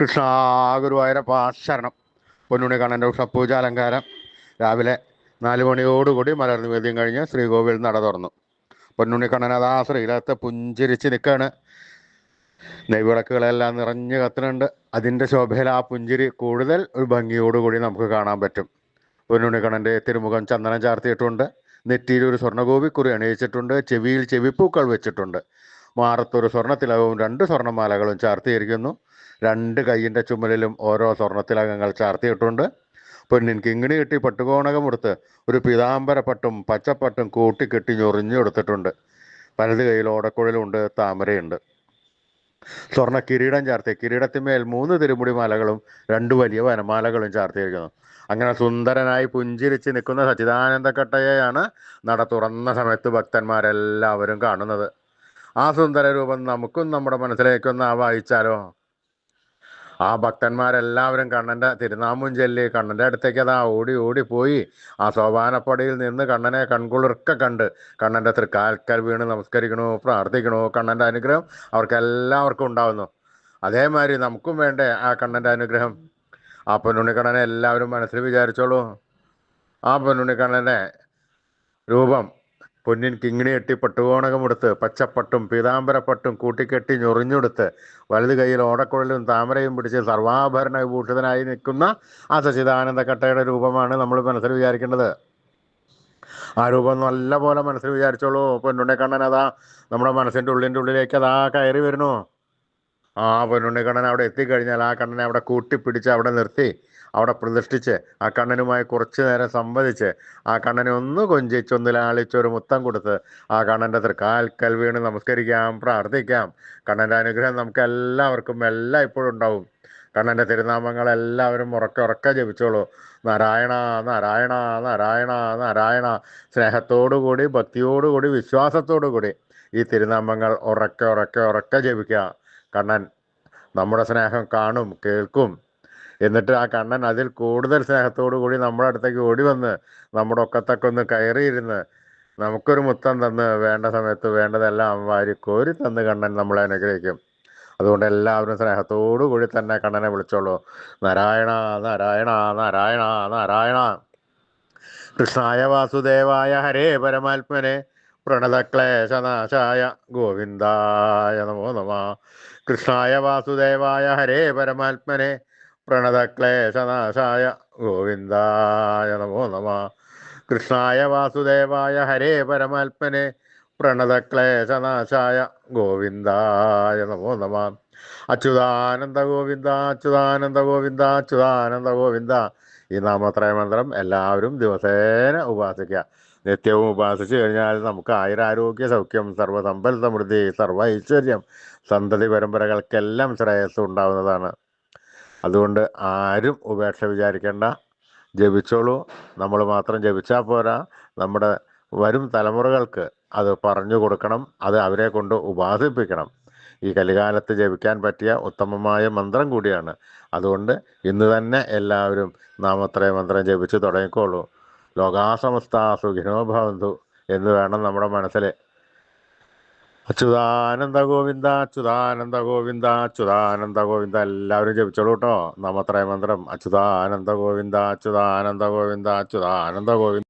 കൃഷ്ണ ഗുരുവായൂരപ്പ ശരണം. പൊന്നുണ്ണി കണ്ണൻ്റെ ഉഷപ്പൂജാലങ്കാരം രാവിലെ 4 മണിയോടുകൂടി മലർനിവേദ്യം കഴിഞ്ഞ് ശ്രീകോവിൽ നട തുറന്നു. പൊന്നുണ്ണി കണ്ണൻ അതാ ശ്രീലകത്ത് പുഞ്ചിരിച്ച് നിൽക്കുകയാണ്. നെയ്വിളക്കുകളെല്ലാം നിറഞ്ഞു കത്തുന്നുണ്ട്. അതിൻ്റെ ശോഭയിൽ ആ പുഞ്ചിരി കൂടുതൽ ഒരു ഭംഗിയോടുകൂടി നമുക്ക് കാണാൻ പറ്റും. പൊന്നുണ്ണി കണ്ണൻ്റെ തിരുമുഖം ചന്ദനം ചാർത്തിയിട്ടുണ്ട്. നെറ്റിയിൽ ഒരു സ്വർണ്ണഗോപിക്കുറി അണിയിച്ചിട്ടുണ്ട്. ചെവിയിൽ ചെവിപ്പൂക്കൾ വെച്ചിട്ടുണ്ട്. മാറത്തൊരു സ്വർണ്ണത്തിലകവും 2 സ്വർണ്ണമാലകളും ചാർത്തിയിരിക്കുന്നു. 2 കൈയിൻ്റെ ചുമലിലും ഓരോ സ്വർണ്ണത്തിലകങ്ങൾ ചാർത്തിയിട്ടുണ്ട്. പൊന്നിൻ കിങ്ങിണി കെട്ടി പട്ടുകോണകമെടുത്ത് ഒരു പീതാംബരപ്പട്ടും പച്ചപ്പട്ടും കൂട്ടിക്കെട്ടി ഞൊറിഞ്ഞു കൊടുത്തിട്ടുണ്ട്. വലത് കൈയിൽ ഓടക്കുഴലുണ്ട്, താമരയുണ്ട്. സ്വർണ്ണ കിരീടം ചാർത്തി കിരീടത്തിന്മേൽ 3 തിരുമുടി മാലകളും 2 വലിയ വനമാലകളും ചാർത്തിയിരിക്കുന്നു. അങ്ങനെ സുന്ദരനായി പുഞ്ചിരിച്ച് നിൽക്കുന്ന സച്ചിദാനന്ദക്കട്ടയെയാണ് നട തുറന്ന സമയത്ത് ഭക്തന്മാരെല്ലാവരും കാണുന്നത്. ആ സുന്ദര രൂപം നമുക്കും നമ്മുടെ മനസ്സിലേക്കൊന്ന് വായിച്ചാലോ? ആ ഭക്തന്മാരെല്ലാവരും കണ്ണൻ്റെ തിരുനാമം ചൊല്ലി കണ്ണൻ്റെ അടുത്തേക്ക് അതാ ഓടി ഓടിപ്പോയി ആ സോപാനപ്പടിയിൽ നിന്ന് കണ്ണനെ കൺകുളിർക്ക കണ്ട് കണ്ണൻ്റെ തൃക്കാൽക്കൽ വീണ് നമസ്കരിക്കണോ, പ്രാർത്ഥിക്കണോ. കണ്ണൻ്റെ അനുഗ്രഹം അവർക്കെല്ലാവർക്കും ഉണ്ടാവുന്നു. അതേമാതിരി നമുക്കും വേണ്ടേ ആ കണ്ണൻ്റെ അനുഗ്രഹം? ആ പൊന്നുണ്ണിക്കണ്ണനെ എല്ലാവരും മനസ്സിൽ വിചാരിച്ചോളൂ. ആ പൊന്നുണ്ണിക്കണ്ണൻ്റെ രൂപം പൊന്നിൻ കിങ്ങിണി കെട്ടി പട്ടുകോണകമെടുത്ത് പച്ചപ്പട്ടും പീതാംബരപ്പട്ടും കൂട്ടിക്കെട്ടി ഞൊറിഞ്ഞെടുത്ത് വലത് കൈയിൽ ഓടക്കുഴലും താമരയും പിടിച്ച് സർവാഭരണ വിഭൂഷിതനായി നിൽക്കുന്ന ആ സച്ചിദാനന്ദക്കട്ടയുടെ രൂപമാണ് നമ്മൾ മനസ്സിൽ വിചാരിക്കേണ്ടത്. ആ രൂപം നല്ല പോലെ മനസ്സിൽ വിചാരിച്ചോളൂ. പൊന്നുണ്ണിക്കണ്ണൻ അതാ നമ്മുടെ മനസ്സിൻ്റെ ഉള്ളിലേക്ക് അതാ കയറി വരുന്നു. ആ പൊന്നുണ്ണിക്കണ്ണൻ അവിടെ എത്തിക്കഴിഞ്ഞാൽ ആ കണ്ണനെ അവിടെ കൂട്ടിപ്പിടിച്ച് അവിടെ നിർത്തി അവിടെ പ്രതിഷ്ഠിച്ച് ആ കണ്ണനുമായി കുറച്ചു നേരം സംവദിച്ച് ആ കണ്ണനെ ഒന്ന് കൊഞ്ചിച്ചൊന്ന് ലാളിച്ചൊരു മുത്തം കൊടുത്ത് ആ കണ്ണൻ്റെ തൃക്കാൽക്കൽ വീണ് നമസ്കരിക്കാം, പ്രാർത്ഥിക്കാം. കണ്ണൻ്റെ അനുഗ്രഹം നമുക്ക് എല്ലാവർക്കും എല്ലാം ഇപ്പോഴും ഉണ്ടാവും. കണ്ണൻ്റെ തിരുനാമങ്ങളെല്ലാവരും ഉറക്കെ ജപിച്ചോളൂ. നാരായണ നാരായണ നാരായണ നാരായണ. സ്നേഹത്തോടുകൂടി ഭക്തിയോടുകൂടി വിശ്വാസത്തോടുകൂടി ഈ തിരുനാമങ്ങൾ ഉറക്കെ ജപിക്കുക. കണ്ണൻ നമ്മുടെ സ്നേഹം കാണും, കേൾക്കും. എന്നിട്ട് ആ കണ്ണൻ അതിൽ കൂടുതൽ സ്നേഹത്തോടു കൂടി നമ്മുടെ അടുത്തേക്ക് ഓടി വന്ന് നമ്മുടെ ഒക്കത്തൊക്കെ ഒന്ന് കയറിയിരുന്ന് നമുക്കൊരു മുത്തം തന്ന് വേണ്ട സമയത്ത് വേണ്ടതെല്ലാം വാരിക്കോരി തന്ന് കണ്ണൻ നമ്മളെ അനുഗ്രഹിക്കും. അതുകൊണ്ട് എല്ലാവരും സ്നേഹത്തോടു കൂടി തന്നെ കണ്ണനെ വിളിച്ചോളൂ. നാരായണ നാരായണ നാരായണ നാരായണ. കൃഷ്ണായ വാസുദേവായ ഹരേ പരമാത്മനെ പ്രണതക്ലേശനാശായ ഗോവിന്ദായ നമോ നമഃ. കൃഷ്ണായ വാസുദേവായ ഹരേ പരമാത്മനെ പ്രണതക്ലേശനാശായ ഗോവിന്ദായ നമോ നമഃ. കൃഷ്ണായ വാസുദേവായ ഹരേ പരമാത്മനെ പ്രണതക്ലേശനാശായ ഗോവിന്ദായ നമോ നമഃ. അച്യുതാനന്ദ ഗോവിന്ദ അച്യുതാനന്ദ ഗോവിന്ദ അച്യുതാനന്ദ ഗോവിന്ദ. ഈ നാമത്രയ മന്ത്രം എല്ലാവരും ദിവസേന ഉപാസിക്കുക. നിത്യവും ഉപാസിച്ചു കഴിഞ്ഞാൽ നമുക്ക് ആയുരാരോഗ്യ സൗഖ്യം, സർവ്വസമ്പൽ സമൃദ്ധി, സർവ്വ ഐശ്വര്യം, സന്തതി പരമ്പരകൾക്കെല്ലാം ശ്രേയസ് ഉണ്ടാവുന്നതാണ്. അതുകൊണ്ട് ആരും ഉപേക്ഷ വിചാരിക്കേണ്ട, ജപിച്ചോളൂ. നമ്മൾ മാത്രം ജപിച്ചാൽ പോരാ, നമ്മുടെ വരും തലമുറകൾക്ക് അത് പറഞ്ഞു കൊടുക്കണം, അത് അവരെ കൊണ്ട് ഉപാസിപ്പിക്കണം. ഈ കലികാലത്ത് ജപിക്കാൻ പറ്റിയ ഉത്തമമായ മന്ത്രം കൂടിയാണ്. അതുകൊണ്ട് ഇന്ന് തന്നെ എല്ലാവരും നാമത്രയ മന്ത്രം ജപിച്ച് തുടങ്ങിക്കോളൂ. ലോകാസമസ്ത സുഖിനോ ഭവന്തു എന്ന് വേണം നമ്മുടെ മനസ്സിൽ. അച്യുതാനന്ദ ഗോവിന്ദ അച്യുതാനന്ദ ഗോവിന്ദ അച്യുതാനന്ദ ഗോവിന്ദ. എല്ലാവരും ജപിച്ചോളൂ കേട്ടോ നാമത്രയ മന്ത്രം. അച്യുതാനന്ദ ഗോവിന്ദ അച്യുതാനന്ദ ഗോവിന്ദ അച്യുതാനന്ദ ഗോവിന്ദ.